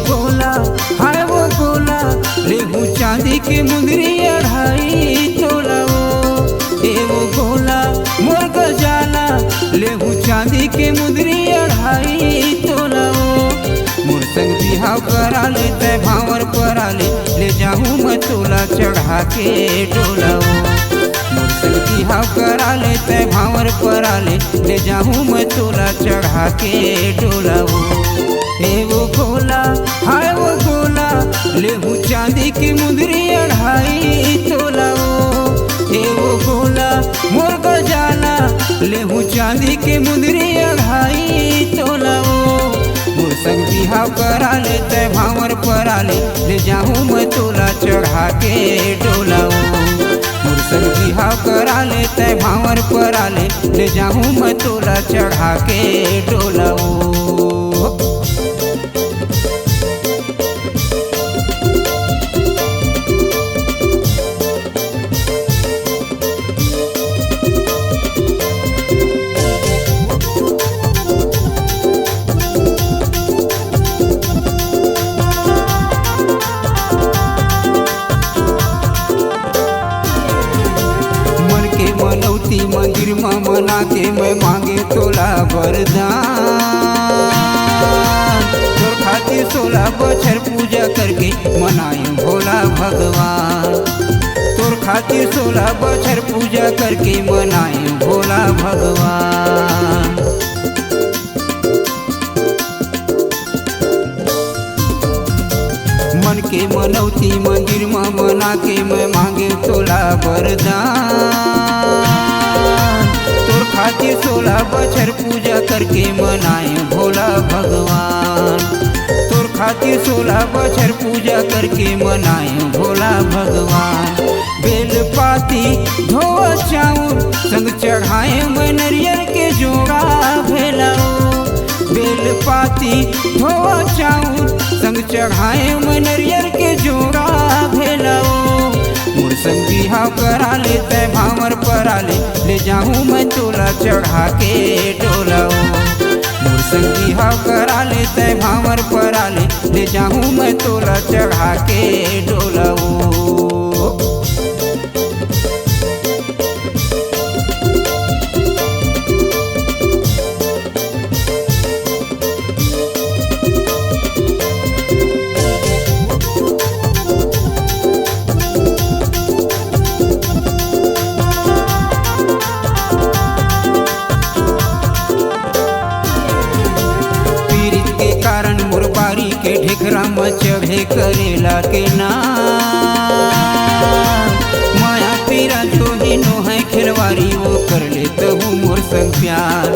गोला हाय वो गोला लेहू चांदी के मुंदरी 2.5 तोला वो गोला मोर गजाला लेहू चांदी के मुंदरी 2.5 तोला मोर संग बिहाव कराले तय भावर पराले ले जाऊँ मैं तोला चढ़ा के डोला मोर संग बिहाव कराले तय भावर पराले ले जाऊँ मैं तोला चढ़ा के डोला वो गोला हाय वो गोला लेहू चांदी की मुंदरी 2.5 तोला वो गोला मोर गजाला लेहू चांदी के मुंदरी 2.5 तोला मोर संग बिहाव कराले तय भावर पराले ले जाऊँ मैं तोला चढ़ा के डोला मोर संग बिहाव कराले तय भावर पराले ले जाऊँ मैं तोला चढ़ा के डोला मनौती मंदिर में मना के मैं मांगे तोला वरदान तोर खातिर 16 बछर पूजा करके मनाए भोला भगवान तोर खातिर 16 बछर पूजा करके मनाए भोला भगवान मन के मनौती मंदिर में मना के मैं मांगे तोला वरदान तोर खातिर 16 बछर पूजा करके मनाए भोला भगवान तोर खातिर 16 बछर पूजा करके मनाए भोला भगवान बेल पाती धोआ चाउर संग चढ़ाए मैं नरियर के जोड़ा भेला बेल पाती धोआ चाउर संग चढ़ाए मैं नरियर के जोड़ा भेला मोर संग बिहाव कराले तय भावर पराले ले जाऊँ मैं तोला चढ़ा के डोला मोर संग बिहाव कराले तय भावर पराले ले जाऊँ मैं तोला चढ़ा के डोला के ढेकरा में चढ़े करेला के नाम माया पीरा जो ही नो है खिलवारी वो कर लेता हूँ मोर संग प्यार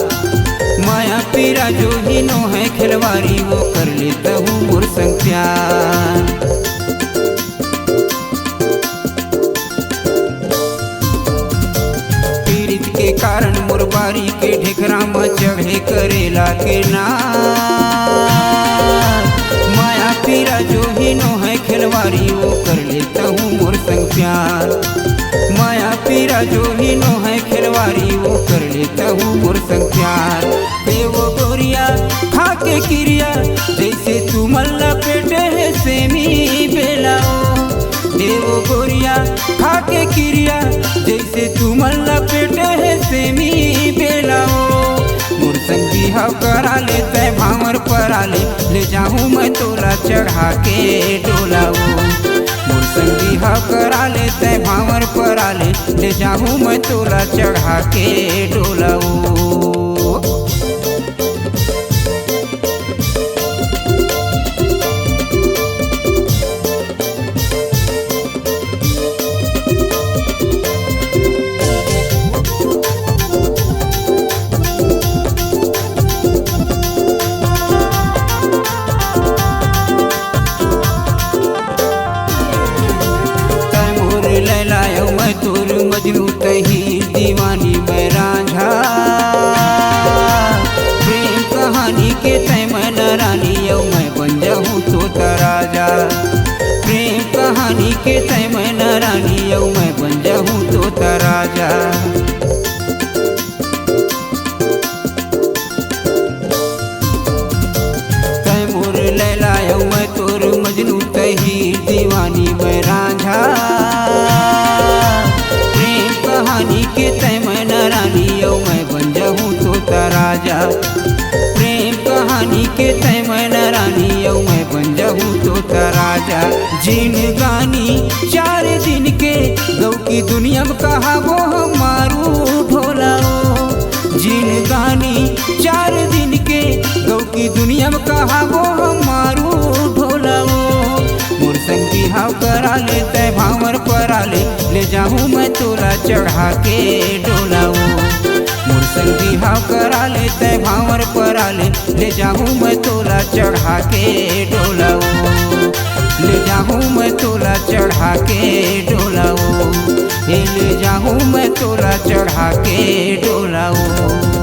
माया पीरा जो ही नो है खिलवारी वो कर लेता हूँ मोर संग प्यार पीड़ित के कारण मोर बारी के ढेकरा में चढ़े करेला के नाम पीरा जो ही नो है खिलवारी वो कर लेता हूँ मोर संग प्यार माया पीरा जो ही नो है खिलवारी वो कर लेता हूँ मोर संग प्यार देवो गोरिया खा के क्रिया जैसे तू मल्ला पेटे है सेमी बेलाओ देवो गोरिया खा के क्रिया जैसे तू मल्ला पेटे है सेमी बेलाओ मोर संग बिहाव कराले तय भावर पराले ले जाऊँ मैं तोला चढ़ा के डोला मोर संग बिहाव कराले तय भावर पराले ले जाऊँ मैं तोला चढ़ा के डोला तोर मजनू तही दीवानी में रांझा प्रेम कहानी के तय मैं रानी यौ मैं बन जाऊँ तो राजा प्रेम कहानी के तय मैं रानी यौ मैं बन जाऊँ तो राजा तय मोर लैला यौ मैं होता राजा। जिन गानी 4 दिन के गौ की दुनिया में कहा वो मारू ढोलाओ। जिन गानी 4 दिन के गौ की दुनिया में कहा वो मारू ढोलाओ। मोर संगी हाव करा ले तय भावर परा ले जाऊँ मैं तोला चढ़ा के डोलाओ। मोर संगी हाव करा ले तय भावर परा ले जाऊँ मैं तोला चढ़ा के डोलाओ। ले जाऊँ मैं तोला चढ़ा के डोलाओ। ले जाऊँ मैं तोला चढ़ा के डोलाओ।